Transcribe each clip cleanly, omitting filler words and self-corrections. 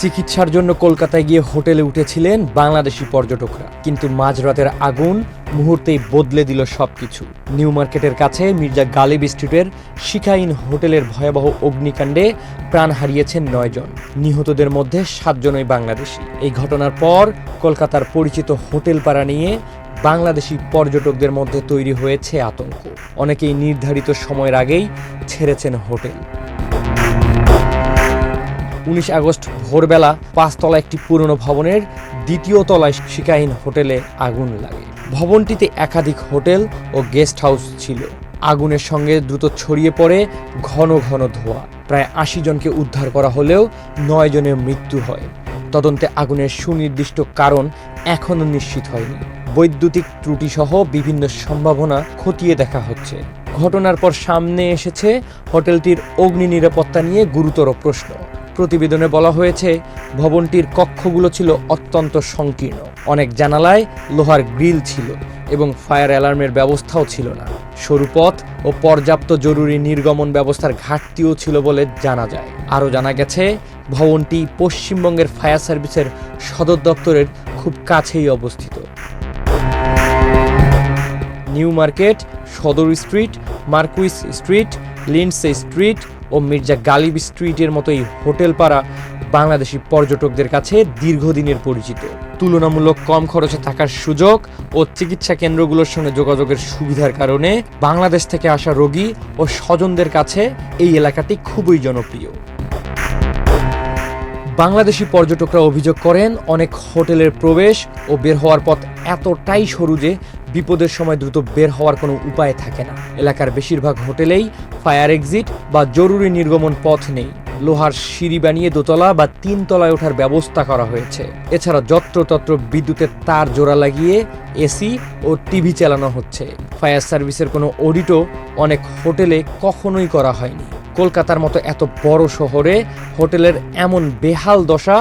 চিকিৎসার জন্য কলকাতায় গিয়ে হোটেলে উঠেছিলেন বাংলাদেশি পর্যটকরা, কিন্তু মাঝরাতের আগুন মুহূর্তেই বদলে দিল সবকিছু। নিউ মার্কেটের কাছে মির্জা গালিব স্ট্রিটের শিখাইন হোটেলের ভয়াবহ অগ্নিকাণ্ডে প্রাণ হারিয়েছেন 9 জন। নিহতদের মধ্যে 7 জনই বাংলাদেশি। এই ঘটনার পর কলকাতার পরিচিত হোটেল পাড়া নিয়ে বাংলাদেশি পর্যটকদের মধ্যে তৈরি হয়েছে আতঙ্ক। অনেকেই নির্ধারিত সময়ের আগেই ছেড়েছেন হোটেল। 19 আগস্ট ভোরবেলা 5 তলা একটি পুরনো ভবনের 2য় তলায় শিখাইন হোটেলে আগুন লাগে। ভবনটিতে একাধিক হোটেল ও গেস্ট হাউস ছিল। আগুনের সঙ্গে দ্রুত ছড়িয়ে পড়ে ঘন ঘন ধোঁয়া। প্রায় 80 জনকে উদ্ধার করা হলেও 9 জনের মৃত্যু হয়। তদন্তে আগুনের সুনির্দিষ্ট কারণ এখনও নিশ্চিত হয়নি। বৈদ্যুতিক ত্রুটি সহ বিভিন্ন সম্ভাবনা খতিয়ে দেখা হচ্ছে। ঘটনার পর সামনে এসেছে হোটেলটির অগ্নি নিরাপত্তা নিয়ে গুরুতর প্রশ্ন। প্রতিবেদনে বলা হয়েছে, ভবনটির কক্ষগুলো ছিল অত্যন্ত সংকীর্ণ। অনেক জানালায় লোহার গ্রিল ছিল এবং ফায়ার অ্যালার্মের ব্যবস্থাও ছিল না। সরু পথ ও পর্যাপ্ত জরুরি নির্গমন ব্যবস্থার ঘাটতিও ছিল বলে জানা যায়। আরও জানা গেছে, ভবনটি পশ্চিমবঙ্গের ফায়ার সার্ভিসের সদর দপ্তরের খুব কাছেই অবস্থিত। নিউ মার্কেট, সদর street, Marquis street, Lindsay street ও মির্জা গালিব স্ট্রিটের মতো এই হোটেল পাড়া বাংলাদেশি পর্যটকদের কাছে দীর্ঘদিনের পরিচিত। তুলনামূলক কম খরচে থাকার সুযোগ ও চিকিৎসা কেন্দ্রগুলোর সঙ্গে যোগাযোগের সুবিধার কারণে বাংলাদেশ থেকে আসা রোগী ও স্বজনদের কাছে এই এলাকাটি খুবই জনপ্রিয়। বাংলাদেশি পর্যটকরা অভিযোগ করেন, অনেক হোটেলের প্রবেশ ও বের হওয়ার পথ এতটাই সরু যে বিপদের সময় দ্রুত বের হওয়ার কোনো উপায় থাকে না। এলাকার বেশিরভাগ হোটেলেই ফায়ার এক্সিট বা জরুরি নির্গমন পথ নেই। লোহার সিঁড়ি বানিয়ে 2 তলা বা 3 তলায় ওঠার ব্যবস্থা করা হয়েছে। এছাড়া যত্রতত্র বিদ্যুতের তার জোড়া লাগিয়ে এসি ও টিভি চালানো হচ্ছে। ফায়ার সার্ভিসের কোনো অডিটও অনেক হোটেলে কখনোই করা হয়নি। কলকাতার মতো এত বড় শহরে হোটেলের এমন বেহাল দশা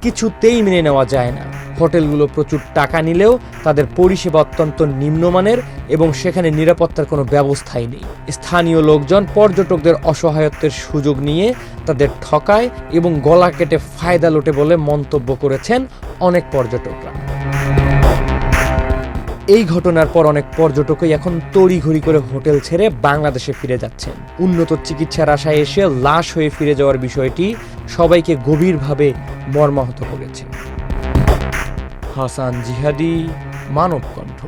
কিছুতেই মেনে নেওয়া যায় না। হোটেলগুলো প্রচুর টাকা নিলেও তাদের পরিষেবা অত্যন্ত নিম্নমানের এবং সেখানে নিরাপত্তার কোনো ব্যবস্থাই নেই। স্থানীয় লোকজন পর্যটকদের অসহায়ত্বের সুযোগ নিয়ে তাদের ঠকায় এবং গলা কেটে ফায়দা লোটে বলে মন্তব্য করেছেন অনেক পর্যটকরা। এই ঘটনার পর অনেক পর্যটকই এখন তড়িঘড়ি করে হোটেল ছেড়ে বাংলাদেশে ফিরে যাচ্ছেন। উন্নত চিকিৎসার আশায় এসে লাশ হয়ে ফিরে যাওয়ার বিষয়টি সবাইকে গভীরভাবে মর্মাহত করেছে। হাসান জিহাদি, মানব কণ্ঠ।